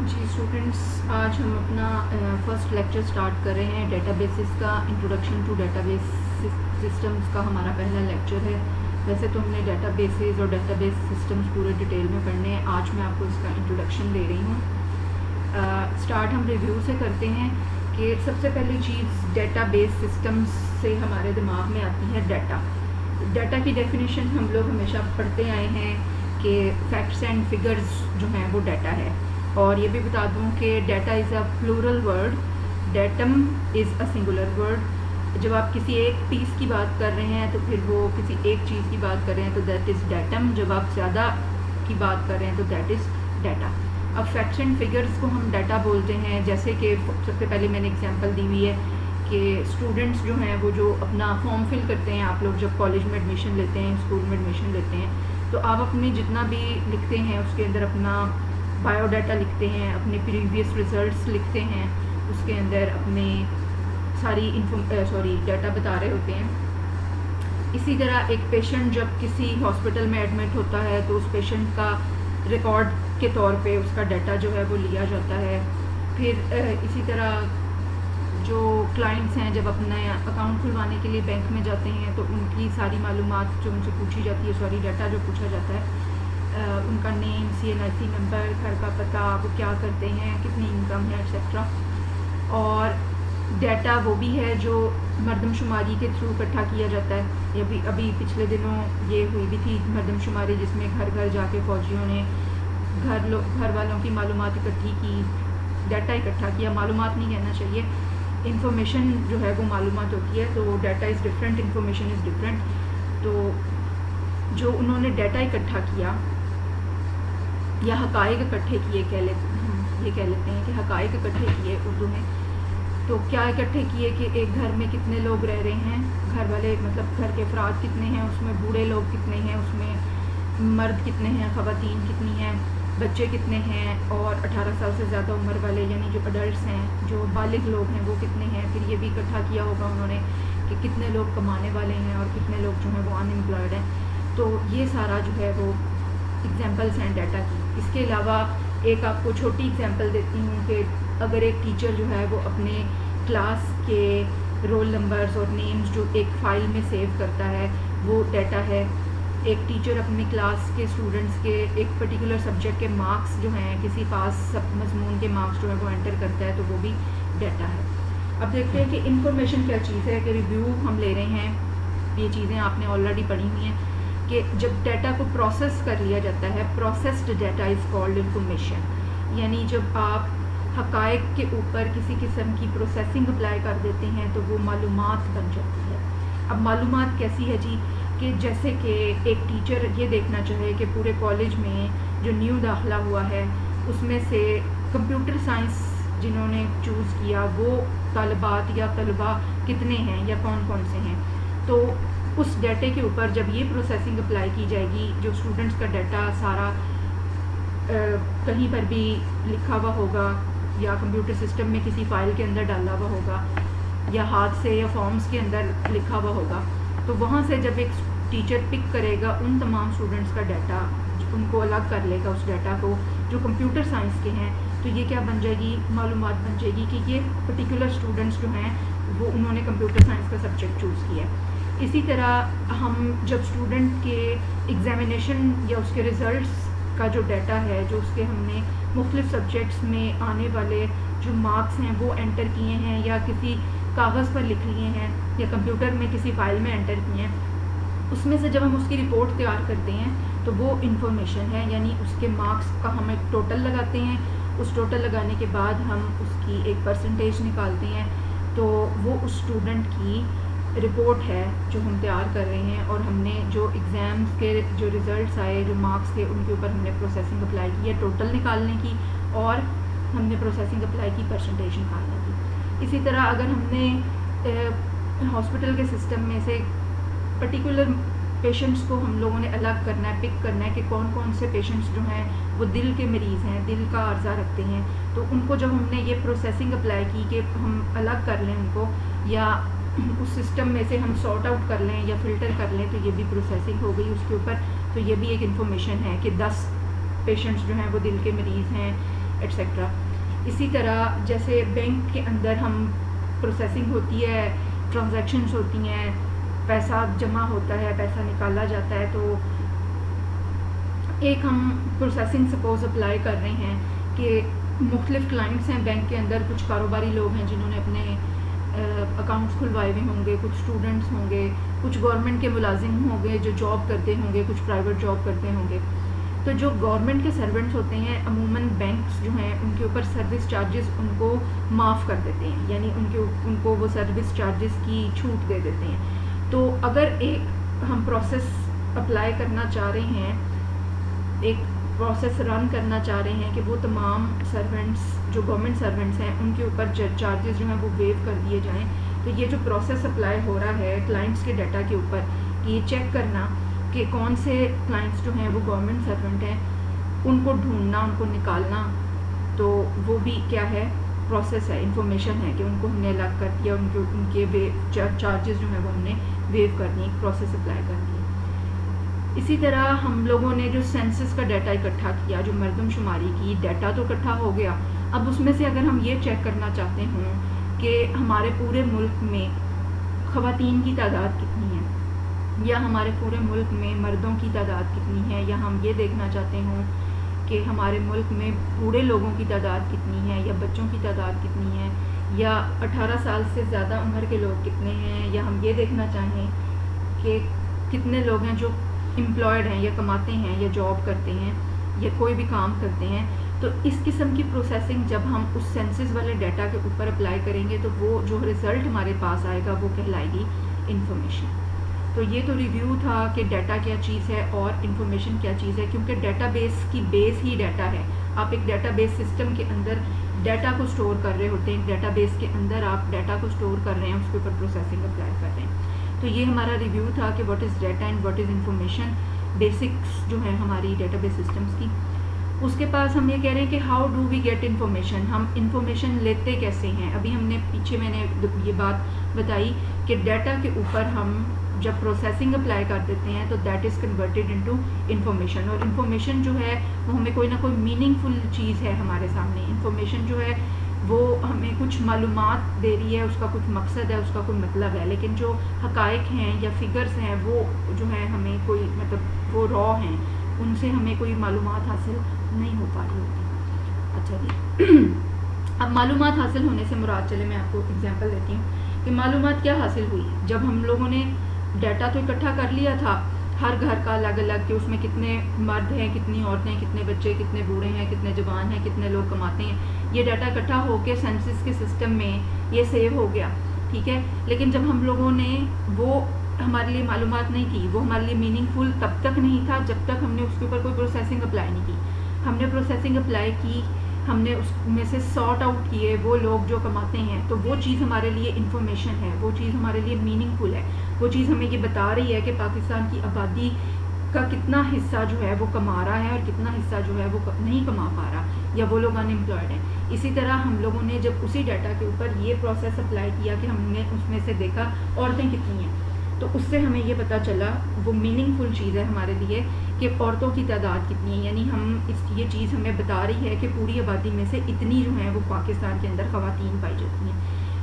جی students, آج ہم اپنا فرسٹ لیکچر سٹارٹ کر رہے ہیں ڈیٹا بیسز کا. Introduction to database systems کا ہمارا پہلا لیکچر ہے. ویسے تو ہم نے ڈیٹا بیسز اور ڈیٹا بیس سسٹمز پورے ڈیٹیل میں پڑھنے ہیں. آج میں آپ کو اس کا انٹروڈکشن دے رہی ہوں. سٹارٹ ہم ریویو سے کرتے ہیں کہ سب سے پہلی چیز ڈیٹا بیس سسٹمز سے ہمارے دماغ میں آتی ہے ڈیٹا. ڈیٹا کی ڈیفینیشن ہم لوگ ہمیشہ پڑھتے آئے ہیں کہ فیکٹس اینڈ فگرز جو ہیں وہ ڈیٹا ہے. اور یہ بھی بتا دوں کہ data is a plural word, datum is a singular word. جب آپ کسی ایک پیس کی بات کر رہے ہیں تو پھر وہ کسی ایک چیز کی بات کر رہے ہیں تو دیٹ از ڈیٹم. جب آپ زیادہ کی بات کر رہے ہیں تو دیٹ از ڈیٹا. اب فیکٹس اینڈ فگرز کو ہم ڈیٹا بولتے ہیں. جیسے کہ سب سے پہلے میں نے اگزامپل دی ہوئی ہے کہ اسٹوڈنٹس جو ہیں وہ جو اپنا فارم فل کرتے ہیں، آپ لوگ جب کالج میں ایڈمیشن لیتے ہیں، اسکول میں ایڈمیشن لیتے ہیں، تو آپ اپنے جتنا بھی لکھتے ہیں اس کے اندر اپنا بایو ڈیٹا لکھتے ہیں، اپنے پریویس ریزلٹس لکھتے ہیں، اس کے اندر اپنے ساری ڈیٹا بتا رہے ہوتے ہیں. اسی طرح ایک پیشنٹ جب کسی ہاسپٹل میں ایڈمٹ ہوتا ہے تو اس پیشنٹ کا ریکارڈ کے طور پہ اس کا ڈیٹا جو ہے وہ لیا جاتا ہے. پھر اسی طرح جو کلائنٹس ہیں جب اپنا اکاؤنٹ کھلوانے کے لیے بینک میں جاتے ہیں تو ان کی ساری معلومات جو ان سے پوچھی جاتی ہے، ڈیٹا جو پوچھا جاتا ہے، ان کا نیم، CNIC نمبر، گھر کا پتہ، وہ کیا کرتے ہیں، کتنی انکم ہے، ایٹسیٹرا. اور ڈیٹا وہ بھی ہے جو مردم شماری کے تھرو اکٹھا کیا جاتا ہے. ابھی پچھلے دنوں یہ ہوئی بھی تھی مردم شماری، جس میں گھر گھر جا کے فوجیوں نے گھر والوں کی معلومات اکٹھی کی، ڈیٹا اکٹھا کیا. معلومات نہیں کہنا چاہیے، انفارمیشن جو ہے وہ معلومات ہوتی ہے. تو data is different, information is different. تو جو انہوں نے ڈیٹا اکٹھا کیا یا حقائق اکٹھے کیے، یہ کہہ لیتے ہیں کہ حقائق اکٹھے کیے اردو میں. تو کیا اکٹھے کیے کہ ایک گھر میں کتنے لوگ رہ رہے ہیں، گھر والے مطلب گھر کے افراد کتنے ہیں، اس میں بوڑھے لوگ کتنے ہیں، اس میں مرد کتنے ہیں، خواتین کتنی ہیں، بچے کتنے ہیں، اور 18 سال سے زیادہ عمر والے یعنی جو اڈلٹس ہیں، جو بالغ لوگ ہیں وہ کتنے ہیں. پھر یہ بھی اکٹھا کیا ہوگا انہوں نے کہ کتنے لوگ کمانے والے ہیں اور کتنے لوگ جو ہیں وہ ان امپلائڈ ہیں. تو یہ سارا جو ہے وہ ایگزامپلس ہیں ڈیٹا کی. اس کے علاوہ ایک آپ کو چھوٹی ایگزامپل دیتی ہوں کہ اگر ایک ٹیچر جو ہے وہ اپنے کلاس کے رول نمبرز اور نیمز جو ایک فائل میں سیو کرتا ہے وہ ڈیٹا ہے. ایک ٹیچر اپنی کلاس کے اسٹوڈنٹس کے ایک پرٹیکولر سبجیکٹ کے مارکس جو ہیں، کسی خاص سب مضمون کے مارکس جو ہیں وہ انٹر کرتا ہے تو وہ بھی ڈیٹا ہے. اب دیکھتے ہیں کہ انفارمیشن کیا چیز ہے. کہ ریویو ہم لے رہے ہیں، یہ چیزیں آپ نے آلریڈی پڑھی ہوئی ہیں کہ جب ڈیٹا کو پروسیس کر لیا جاتا ہے، processed data is called information. یعنی جب آپ حقائق کے اوپر کسی قسم کی پروسیسنگ اپلائی کر دیتے ہیں تو وہ معلومات بن جاتی ہے. اب معلومات کیسی ہے جی؟ کہ جیسے کہ ایک ٹیچر یہ دیکھنا چاہے کہ پورے کالج میں جو نیو داخلہ ہوا ہے اس میں سے کمپیوٹر سائنس جنہوں نے چوز کیا وہ طالبات یا طلباء کتنے ہیں یا کون کون سے ہیں. تو اس ڈیٹے کے اوپر جب یہ پروسیسنگ اپلائی کی جائے گی، جو اسٹوڈنٹس کا ڈیٹا سارا کہیں پر بھی لکھا ہوا ہوگا یا کمپیوٹر سسٹم میں کسی فائل کے اندر ڈالا ہوا ہوگا یا ہاتھ سے یا فارمز کے اندر لکھا ہوا ہوگا، تو وہاں سے جب ایک ٹیچر پک کرے گا ان تمام اسٹوڈنٹس کا ڈیٹا، ان کو الگ کر لے گا اس ڈیٹا کو جو کمپیوٹر سائنس کے ہیں، تو یہ کیا بن جائے گی؟ معلومات بن جائے گی کہ یہ پرٹیکولر اسٹوڈنٹس جو ہیں وہ انہوں نے کمپیوٹر سائنس کا سبجیکٹ چوز کیا ہے. اسی طرح ہم جب اسٹوڈنٹ کے ایگزامینیشن یا اس کے ریزلٹس کا جو ڈیٹا ہے، جو اس کے ہم نے مختلف سبجیکٹس میں آنے والے جو مارکس ہیں وہ انٹر کیے ہیں یا کسی کاغذ پر لکھ لیے ہیں یا کمپیوٹر میں کسی فائل میں انٹر کیے ہیں، اس میں سے جب ہم اس کی رپورٹ تیار کرتے ہیں تو وہ انفارمیشن ہے. یعنی اس کے مارکس کا ہم ایک ٹوٹل لگاتے ہیں، اس ٹوٹل لگانے کے بعد ہم اس کی ایک پرسنٹیج نکالتے ہیں، تو وہ اس اسٹوڈنٹ کی رپورٹ ہے جو ہم تیار کر رہے ہیں. اور ہم نے جو ایگزامس کے جو ریزلٹس آئے، جو مارکس تھے، ان کے اوپر ہم نے پروسیسنگ اپلائی کی ہے ٹوٹل نکالنے کی، اور ہم نے پروسیسنگ اپلائی کی پرسنٹیج نکالنے کی. اسی طرح اگر ہم نے ہاسپٹل کے سسٹم میں سے پرٹیکولر پیشنٹس کو ہم لوگوں نے الگ کرنا ہے، پک کرنا ہے کہ کون کون سے پیشنٹس جو ہیں وہ دل کے مریض ہیں، دل کا عارضہ رکھتے ہیں، تو ان کو جب ہم نے یہ پروسیسنگ اپلائی کی کہ ہم الگ کر لیں ان کو یا اس سسٹم میں سے ہم سارٹ آؤٹ کر لیں یا فلٹر کر لیں، تو یہ بھی پروسیسنگ ہو گئی اس کے اوپر. تو یہ بھی ایک انفارمیشن ہے کہ 10 پیشنٹس جو ہیں وہ دل کے مریض ہیں ایٹسیٹرا. اسی طرح جیسے بینک کے اندر ہم پروسیسنگ ہوتی ہے, ٹرانزیکشنز ہوتی ہیں, پیسہ جمع ہوتا ہے, پیسہ نکالا جاتا ہے, تو ایک ہم پروسیسنگ سپوز اپلائی کر رہے ہیں کہ مختلف کلائنٹس ہیں بینک کے اندر, کچھ کاروباری لوگ ہیں جنہوں نے اپنے اکاؤنٹس کھلوائے ہوئے ہوں گے, کچھ اسٹوڈنٹس ہوں گے, کچھ گورنمنٹ کے ملازم ہوں گے جو جاب کرتے ہوں گے, کچھ پرائیویٹ جاب کرتے ہوں گے. تو جو گورنمنٹ کے سرونٹس ہوتے ہیں عموماً بینکس جو ہیں ان کے اوپر سروس چارجز ان کو معاف کر دیتے ہیں, یعنی ان کو وہ سروس چارجز کی چھوٹ دے دیتے ہیں. تو اگر ایک ہم پروسیس اپلائی کرنا چاہ رہے ہیں, ایک پروسیس رن کرنا چاہ رہے ہیں کہ وہ تمام سرونٹس جو گورنمنٹ سرونٹس ہیں ان کے اوپر چارجز جو ہیں وہ ویو کر دیے جائیں, تو یہ جو پروسیس اپلائی ہو رہا ہے کلائنٹس کے ڈیٹا کے اوپر, یہ چیک کرنا کہ کون سے کلائنٹس جو ہیں وہ گورنمنٹ سرونٹ ہیں, ان کو ڈھونڈنا, ان کو نکالنا, تو وہ بھی کیا ہے, پروسیس ہے, انفارمیشن ہے کہ ان کو ہم نے الگ کر دیا, ان کے چارجز جو ہیں وہ ہم نے ویو کر دی, پروسیس اپلائی کر دی. اسی طرح ہم لوگوں نے جو سینسس کا ڈیٹا اکٹھا کیا, جو مردم شماری کی, ڈیٹا تو اکٹھا ہو گیا. اب اس میں سے اگر ہم یہ چیک کرنا چاہتے ہوں کہ ہمارے پورے ملک میں خواتین کی تعداد کتنی ہے, یا ہمارے پورے ملک میں مردوں کی تعداد کتنی ہے, یا ہم یہ دیکھنا چاہتے ہوں کہ ہمارے ملک میں بوڑھے لوگوں کی تعداد کتنی ہے, یا بچوں کی تعداد کتنی ہے, یا 18 سال سے زیادہ عمر کے لوگ کتنے ہیں, یا ہم یہ دیکھنا چاہیں کہ کتنے لوگ ہیں جو امپلائڈ ہیں یا کماتے ہیں یا جاب کرتے ہیں یا کوئی بھی کام کرتے ہیں. تو اس قسم کی پروسیسنگ جب ہم اس سینسس والے ڈیٹا کے اوپر اپلائی کریں گے تو وہ جو رزلٹ ہمارے پاس آئے گا وہ کہلائے گی انفارمیشن. تو یہ تو ریویو تھا کہ ڈیٹا کیا چیز ہے اور انفارمیشن کیا چیز ہے, کیونکہ ڈیٹا بیس کی بیس ہی ڈیٹا ہے. آپ ایک ڈیٹا بیس سسٹم کے اندر ڈیٹا کو اسٹور کر رہے ہوتے ہیں, ڈیٹا بیس کے اندر آپ ڈیٹا کو اسٹور کر رہے ہیں, اس کے اوپر پروسیسنگ اپلائی کر رہے ہیں. تو یہ ہمارا ریویو تھا کہ what is data and what is information, basics جو ہیں ہماری ڈیٹا بیس سسٹمس کی. اس کے پاس ہم یہ کہہ رہے ہیں کہ how do we get information, ہم انفارمیشن لیتے کیسے ہیں. ابھی ہم نے پیچھے میں نے یہ بات بتائی کہ ڈیٹا کے اوپر ہم جب پروسیسنگ اپلائی کر دیتے ہیں تو that is converted into information, اور انفارمیشن جو ہے وہ ہمیں کوئی نہ کوئی میننگ فل چیز ہے ہمارے سامنے. انفارمیشن جو ہے وہ ہمیں کچھ معلومات دے رہی ہے, اس کا کچھ مقصد ہے, اس کا کوئی مطلب ہے, لیکن جو حقائق ہیں یا فگرز ہیں وہ جو ہے ہمیں کوئی مطلب وہ را ہیں, ان سے ہمیں کوئی معلومات حاصل نہیں ہو پا رہی ہوتی. اچھا جی, اب معلومات حاصل ہونے سے مراد, چلے میں آپ کو اگزامپل دیتی ہوں کہ معلومات کیا حاصل ہوئی. جب ہم لوگوں نے ڈیٹا تو اکٹھا کر لیا تھا ہر گھر کا الگ الگ, کہ اس میں کتنے مرد ہیں, کتنی عورتیں, کتنے بچے, کتنے بوڑھے ہیں, کتنے جوان ہیں, کتنے لوگ کماتے ہیں, یہ ڈیٹا اکٹھا ہو کے سینسس کے سسٹم میں یہ سیو ہو گیا, ٹھیک ہے. لیکن جب ہم لوگوں نے وہ ہمارے لیے معلومات نہیں تھی, وہ ہمارے لیے میننگ فل تب تک نہیں تھا جب تک ہم نے اس کے اوپر کوئی پروسیسنگ اپلائی نہیں کی. ہم نے پروسیسنگ اپلائی کی, ہم نے اس میں سے سارٹ آؤٹ کیے وہ لوگ جو کماتے ہیں, تو وہ چیز ہمارے لیے انفارمیشن ہے, وہ چیز ہمارے لیے میننگ فل ہے, وہ چیز ہمیں یہ بتا رہی ہے کہ پاکستان کی آبادی کا کتنا حصہ جو ہے وہ کما رہا ہے اور کتنا حصہ جو ہے وہ نہیں کما پا رہا, یا وہ لوگ ان امپلائڈ ہیں. اسی طرح ہم لوگوں نے جب اسی ڈیٹا کے اوپر یہ پروسیس اپلائی کیا کہ ہم نے اس میں سے دیکھا عورتیں کتنی ہیں, تو اس سے ہمیں یہ پتہ چلا, وہ میننگ فل چیز ہے ہمارے لیے کہ عورتوں کی تعداد کتنی ہے, یعنی ہم یہ چیز ہمیں بتا رہی ہے کہ پوری آبادی میں سے اتنی جو ہیں وہ پاکستان کے اندر خواتین پائی جاتی ہیں.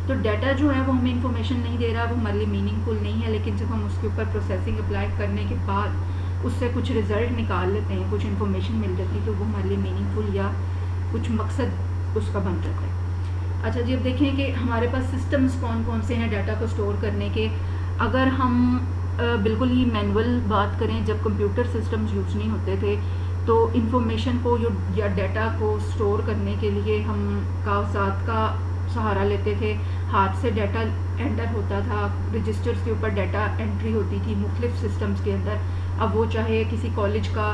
تو ڈیٹا جو ہے وہ ہمیں انفارمیشن نہیں دے رہا, وہ ہمارے لیے میننگ فل نہیں ہے, لیکن جب ہم اس کے اوپر پروسیسنگ اپلائی کرنے کے بعد اس سے کچھ رزلٹ نکال لیتے ہیں, کچھ انفارمیشن مل جاتی, تو وہ ہمارے لیے میننگ فل یا کچھ مقصد اس کا بن جاتا ہے. اچھا جی, اب دیکھیں کہ ہمارے پاس سسٹمز کون کون سے ہیں ڈیٹا کو اسٹور کرنے کے. اگر ہم بالکل ہی مینول بات کریں, جب کمپیوٹر سسٹمز یوز نہیں ہوتے تھے تو انفارمیشن کو یا ڈیٹا کو اسٹور کرنے کے لیے ہم کاغذات کا سہارا لیتے تھے, ہاتھ سے ڈیٹا انٹر ہوتا تھا, رجسٹرز کے اوپر ڈیٹا انٹری ہوتی تھی مختلف سسٹمز کے اندر. اب وہ چاہے کسی کالج کا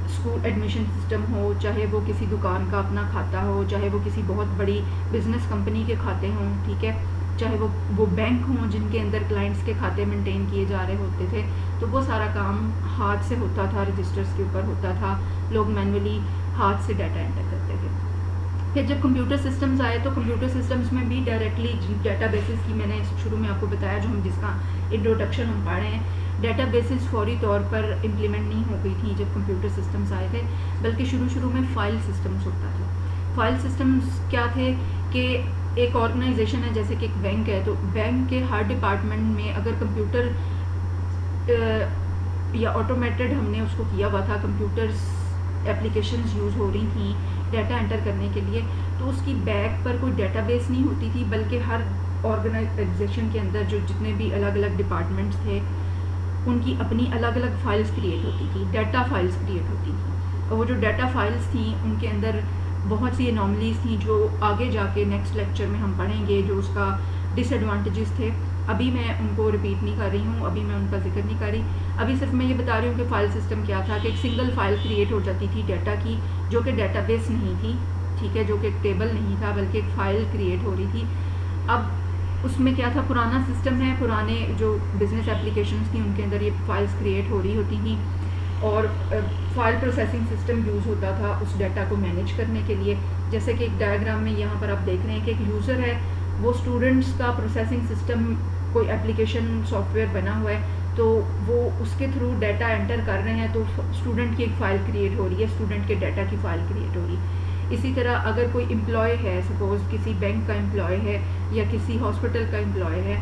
اسکول ایڈمیشن سسٹم ہو, چاہے وہ کسی دکان کا اپنا کھاتا ہو, چاہے وہ کسی بہت بڑی بزنس کمپنی کے کھاتے ہوں, ٹھیک ہے, چاہے وہ بینک ہوں جن کے اندر کلائنٹس کے کھاتے مینٹین کیے جا رہے ہوتے تھے, تو وہ سارا کام ہاتھ سے ہوتا تھا, رجسٹرز کے اوپر ہوتا تھا, لوگ مینولی ہاتھ سے ڈیٹا انٹر کرتے تھے. پھر جب کمپیوٹر سسٹمز آئے تو کمپیوٹر سسٹمز میں بھی ڈائریکٹلی ڈیٹا بیسز کی میں نے شروع میں آپ کو بتایا, جو ہم جس کا انٹروڈکشن ہم پڑھ رہے ہیں, ڈیٹا بیسز فوری طور پر امپلیمنٹ نہیں ہو گئی تھی جب کمپیوٹر سسٹمز آئے تھے, بلکہ شروع میں فائل سسٹمز ہوتا تھا. فائل سسٹمز کیا تھے کہ ایک آرگنائزیشن ہے جیسے کہ ایک بینک ہے، تو بینک کے ہر ڈپارٹمنٹ میں اگر کمپیوٹر یا آٹومیٹڈ ہم نے اس کو کیا ہوا تھا، کمپیوٹرز اپلیکیشنز یوز ہو رہی تھیں ڈیٹا انٹر کرنے کے لیے، تو اس کی بیک پر کوئی ڈیٹا بیس نہیں ہوتی تھی، بلکہ ہر آرگنائزیشن کے اندر جو جتنے بھی الگ الگ ڈپارٹمنٹس تھے ان کی اپنی الگ الگ فائلز کریٹ ہوتی تھی، ڈیٹا فائلز کریٹ ہوتی تھیں، اور وہ جو ڈیٹا فائلز تھیں ان کے اندر بہت سی انوملیز تھیں جو آگے جا کے نیکسٹ لیکچر میں ہم پڑھیں گے، جو اس کا ڈس ایڈوانٹیجز تھے. ابھی میں ان کو ریپیٹ نہیں کر رہی ہوں، ابھی میں ان کا ذکر نہیں کر رہی، ابھی صرف میں یہ بتا رہی ہوں کہ فائل سسٹم کیا تھا کہ ایک سنگل فائل کریٹ ہو جاتی تھی ڈیٹا کی، جو کہ ڈیٹا بیس نہیں تھی، ٹھیک ہے، جو کہ ایک ٹیبل نہیں تھا بلکہ ایک فائل کریٹ ہو رہی تھی. اب اس میں کیا تھا، پرانا سسٹم ہے، پرانے جو بزنس اپلیکیشنز تھیں ان کے اندر یہ فائلز کریٹ ہو رہی ہوتی تھیں، اور فائل پروسیسنگ سسٹم یوز ہوتا تھا اس ڈیٹا کو مینیج کرنے کے لیے. جیسے کہ ایک ڈائیگرام میں یہاں پر آپ دیکھ رہے ہیں کہ ایک یوزر ہے، وہ اسٹوڈنٹس کا پروسیسنگ سسٹم کوئی اپلیکیشن سافٹ ویئر بنا ہوا ہے، تو وہ اس کے تھرو ڈیٹا انٹر کر رہے ہیں، تو اسٹوڈنٹ کی ایک فائل کریٹ ہو رہی ہے، اسٹوڈنٹ کے ڈیٹا کی فائل کریٹ ہو رہی ہے. اسی طرح اگر کوئی امپلائی ہے، سپوز کسی بینک کا امپلائی ہے یا کسی ہاسپٹل کا امپلائی ہے،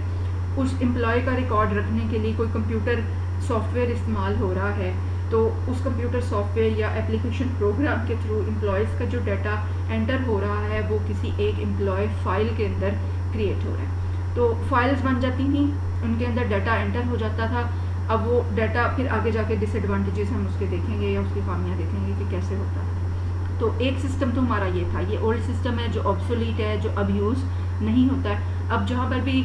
اس امپلائی کا ریکارڈ رکھنے کے لیے کوئی کمپیوٹر سافٹ ویئر استعمال ہو رہا ہے، تو اس کمپیوٹر سافٹ ویئر یا اپلیکیشن پروگرام کے تھرو امپلائیز کا جو ڈیٹا انٹر ہو رہا ہے وہ کسی ایک امپلائی فائل کے اندر کریٹ ہو رہا ہے. تو فائلز بن جاتی تھیں، ان کے اندر ڈیٹا انٹر ہو جاتا تھا. اب وہ ڈیٹا پھر آگے جا کے ڈس ایڈوانٹیجز ہم اس کے دیکھیں گے یا اس کی خامیاں دیکھیں گے کہ کیسے ہوتا ہے. تو ایک سسٹم تو ہمارا یہ تھا، یہ اولڈ سسٹم ہے جو آبسولیٹ ہے، جو اب یوز نہیں ہوتا ہے. اب جہاں پر بھی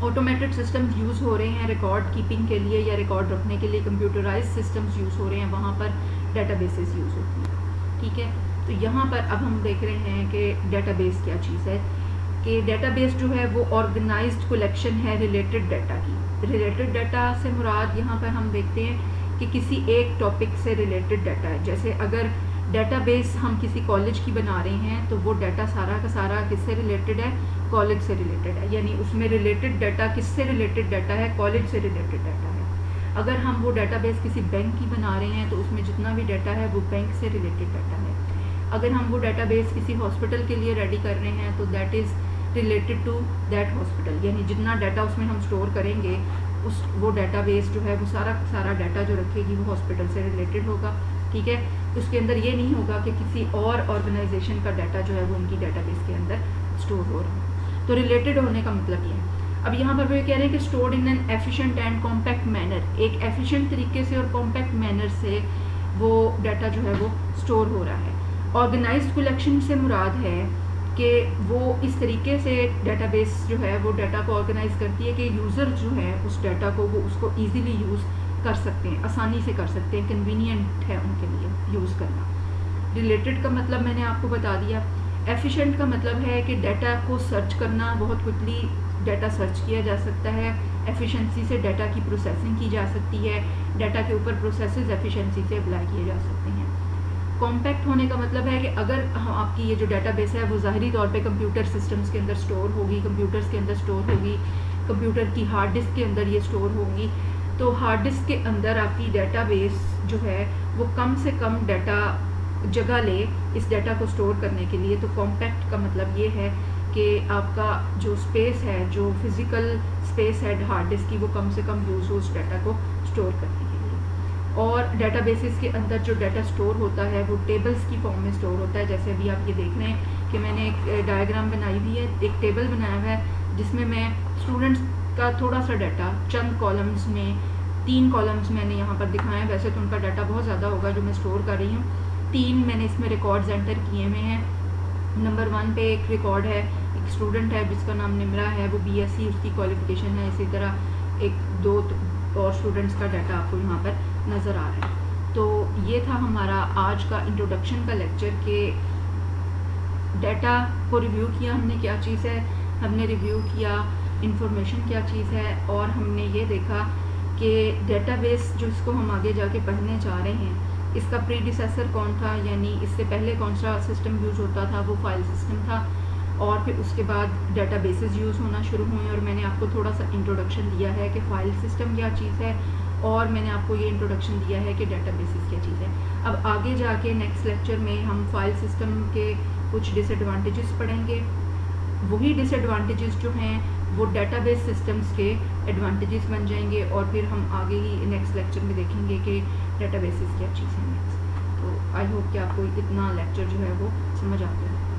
آٹومیٹڈ سسٹمز یوز ہو رہے ہیں ریکارڈ کیپنگ کے لیے یا ریکارڈ رکھنے کے لیے، کمپیوٹرائز سسٹمز یوز ہو رہے ہیں، وہاں پر ڈیٹا بیسز یوز ہوتی ہیں، ٹھیک ہے. تو یہاں پر اب ہم دیکھ رہے ہیں کہ ڈیٹا بیس کیا چیز ہے، کہ ڈیٹا بیس جو ہے وہ آرگنائزڈ کلیکشن ہے ریلیٹڈ ڈیٹا کی. ریلیٹڈ ڈیٹا سے مراد یہاں پر ہم دیکھتے ہیں کہ کسی ایک ٹاپک سے ریلیٹڈ ڈیٹا ہے. جیسے اگر ڈیٹا بیس ہم کسی کالج کی بنا رہے ہیں تو وہ ڈیٹا سارا کا سارا کس سے ریلیٹڈ ہے، کالج سے ریلیٹڈ ہے، یعنی اس میں ریلیٹڈ ڈیٹا کس سے ریلیٹڈ ڈیٹا ہے، کالج سے ریلیٹڈ ڈیٹا ہے. اگر ہم وہ ڈیٹا بیس کسی بینک کی بنا رہے ہیں تو اس میں جتنا بھی ڈیٹا ہے وہ بینک سے ریلیٹڈ ڈیٹا ہے. اگر ہم وہ ڈیٹا بیس کسی ہاسپٹل کے لیے ریڈی کر رہے ہیں تو that is related to that hospital, یعنی جتنا ڈیٹا اس میں ہم اسٹور کریں گے وہ ڈیٹا بیس جو ہے وہ سارا ڈیٹا جو رکھے گی وہ ہاسپٹل سے ریلیٹڈ ہوگا، ٹھیک ہے. اس کے اندر یہ نہیں ہوگا کہ کسی اور آرگنائزیشن کا ڈیٹا جو ہے وہ ان کی ڈیٹا بیس کے اندر اسٹور ہو رہا ہے. تو ریلیٹڈ ہونے کا مطلب یہ ہے. اب یہاں پر وہ یہ کہہ رہے ہیں کہ stored in an efficient and compact manner, ایک ایفیشینٹ طریقے سے اور کمپیکٹ مینر سے وہ ڈیٹا جو ہے وہ اسٹور ہو رہا ہے. آرگنائزڈ کلیکشن سے مراد ہے کہ وہ اس طریقے سے ڈیٹا بیس جو ہے وہ ڈیٹا کو آرگنائز کرتی ہے کہ یوزر جو ہے اس ڈیٹا کو وہ اس کو ایزیلی یوز کر سکتے ہیں، آسانی سے کر سکتے ہیں، کنوینئنٹ ہے ان کے لیے یوز کرنا. ریلیٹڈ کا مطلب میں نے آپ کو بتا دیا. ایفیشینٹ کا مطلب ہے کہ ڈیٹا کو سرچ کرنا، بہت کوئکلی ڈیٹا سرچ کیا جا سکتا ہے، ایفیشنسی سے ڈیٹا کی پروسیسنگ کی جا سکتی ہے، ڈیٹا کے اوپر پروسیسز ایفیشنسی سے اپلائی کیے جا سکتے ہیں. کمپیکٹ ہونے کا مطلب ہے کہ اگر آپ کی یہ جو ڈیٹا بیس ہے وہ ظاہری طور پہ کمپیوٹر سسٹمز کے اندر سٹور ہوگی، کمپیوٹرز کے اندر سٹور ہوگی، کمپیوٹر کی ہارڈ ڈسک کے اندر یہ سٹور ہوگی، تو ہارڈ ڈسک کے اندر آپ کی ڈیٹا بیس جو ہے وہ کم سے کم ڈیٹا جگہ لے اس ڈیٹا کو سٹور کرنے کے لیے. تو کمپیکٹ کا مطلب یہ ہے کہ آپ کا جو اسپیس ہے، جو فزیکل اسپیس ہے ہارڈ ڈسک کی، وہ کم سے کم یوز ہو اس ڈیٹا کو سٹور کرنے کے لیے. اور ڈیٹا بیسز کے اندر جو ڈیٹا سٹور ہوتا ہے وہ ٹیبلز کی فارم میں سٹور ہوتا ہے. جیسے ابھی آپ یہ دیکھ رہے ہیں کہ میں نے ایک ڈائیگرام بنائی ہوئی ہے، ایک ٹیبل بنایا ہوا ہے جس میں اسٹوڈنٹس کا تھوڑا سا ڈیٹا چند کالمز میں، 3 کالمز میں نے یہاں پر دکھائے ہیں. ویسے تو ان کا ڈیٹا بہت زیادہ ہوگا جو میں سٹور کر رہی ہوں. 3 میں نے اس میں ریکارڈز انٹر کیے ہوئے ہیں. نمبر 1 پہ ایک ریکارڈ ہے، ایک اسٹوڈنٹ ہے جس کا نام نمرا ہے، وہ BSc اس کی کوالیفیکیشن ہے. اسی طرح ایک 2 اور اسٹوڈنٹس کا ڈیٹا آپ کو یہاں پر نظر آ رہا ہے. تو یہ تھا ہمارا آج کا انٹروڈکشن کا لیکچر کہ ڈیٹا کو ریویو کیا ہم نے، کیا چیز ہے، ہم نے ریویو کیا انفارمیشن کیا چیز ہے، اور ہم نے یہ دیکھا کہ ڈیٹا بیس جو اس کو ہم آگے جا کے پڑھنے جا رہے ہیں اس کا پریڈیسیسر کون تھا، یعنی اس سے پہلے کون سا سسٹم یوز ہوتا تھا، وہ فائل سسٹم تھا. اور پھر اس کے بعد ڈیٹا بیسز یوز ہونا شروع ہوئے، اور میں نے آپ کو تھوڑا سا انٹروڈکشن دیا ہے کہ فائل سسٹم کیا چیز ہے اور میں نے آپ کو یہ انٹروڈکشن دیا ہے کہ ڈیٹا بیسز کیا چیز ہے. اب آگے جا کے نیکسٹ لیکچر میں ہم فائل سسٹم کے کچھ ڈس ایڈوانٹیجز پڑھیں گے. وہی ڈس ایڈوانٹیجز جو ہیں وہ ڈیٹا بیس سسٹمز کے ایڈوانٹیجز بن جائیں گے, اور پھر ہم آگے ہی نیکسٹ لیکچر میں دیکھیں گے کہ ڈیٹا بیسز کیا چیز ہیں. تو آئی ہوپ کہ آپ کو اتنا لیکچر جو ہے وہ سمجھ آ گیا ہے.